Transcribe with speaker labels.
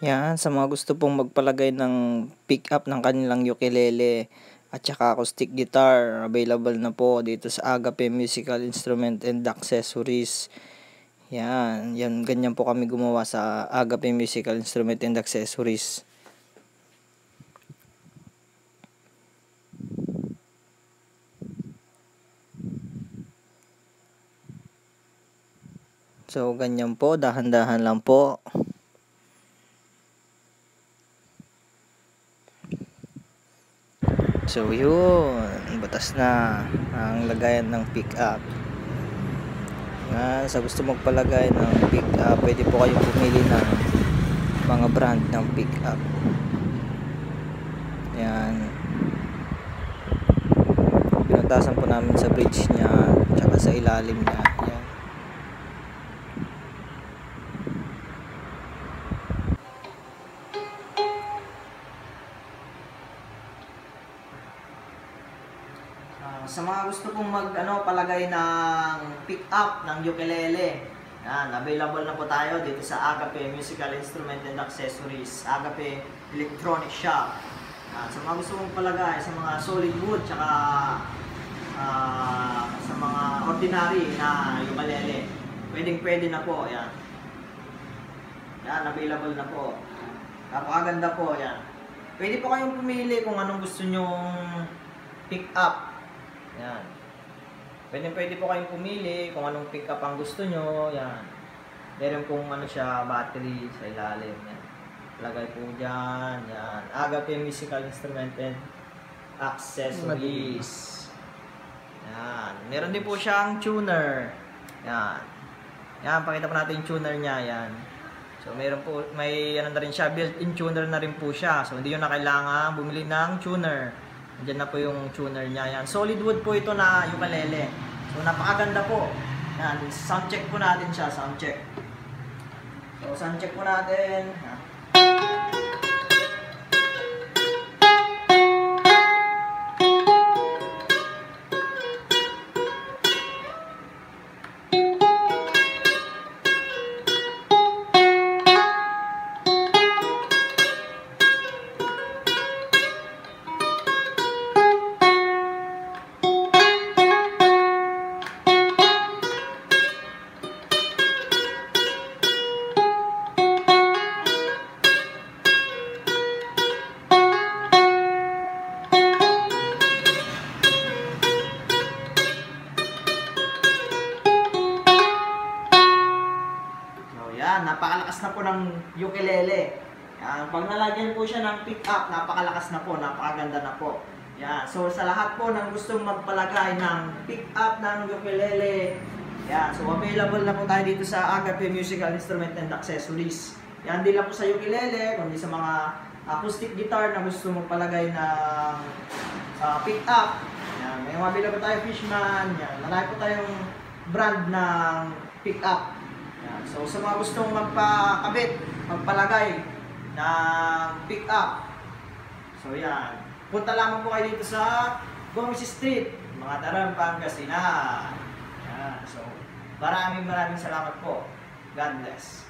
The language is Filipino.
Speaker 1: Yan, sa mga gusto pong magpalagay ng pick up ng kanilang ukulele at saka acoustic guitar, available na po dito sa Agape Musical Instrument and Accessories. Yan, ganyan po kami gumawa sa Agape Musical Instrument and Accessories. So, ganyan po, dahan-dahan lang po. So, yun, batas na ang lagayan ng pick up. Sa gusto magpalagay ng pick up, pwede po kayong pumili ng mga brand ng pick up. Yan. Pinuntasan po namin sa bridge niya, tsaka sa ilalim niya. Yan. Sa mga gusto pong palagay ng pick up ng ukulele, yan, available na po tayo dito sa Agape Musical Instrument and Accessories, Agape Electronic Shop. Sa mga gusto pong palagay sa mga solid wood tsaka sa mga ordinary na ukulele, pwede na po. Yan, available na po. Napakaganda po. Yan, pwede po kayong pumili kung anong gusto nyong pick up. Yan. Pwede po kayong pumili kung anong pick up ang gusto nyo. Yan. Meron pong battery sa ilalim. Yan. Lagay po dyan. Yan. Agape Musical Instrument and Accessories. Yan. Meron din po siyang tuner. Yan. Yan. Pakita po natin yung tuner niya. Yan. So, meron po, may na rin siya. Built-in tuner na rin po siya. So, hindi nyo na kailangan bumili ng tuner. Diyan na po yung tuner niya. Yan. Solid wood po ito na ukulele. So, napakaganda po. Yan. Sound check po natin siya. Sound check. So, sound check po natin. Yan. Yan, napakalakas na po ng ukulele. Yan, pag nalagyan po siya ng pick up, napakalakas na po, napakaganda na po. Yan, so sa lahat po ng gustong magpalagay ng pick up ng ukulele, yan, so available na po tayo dito sa Agape Musical Instrument and Accessories. Yan, di lang po sa ukulele, kundi sa mga acoustic guitar na gusto magpalagay ng pick up. Yan, may mabila po tayo Fishman, yan, marami po tayong brand ng pick up. So sa mga gustong magpakabit, magpalagay ng pick up, so yan, punta lamang po kayo dito sa Gomez Street, mga Taran, Pangasinan. Yan. So maraming salamat po. God bless.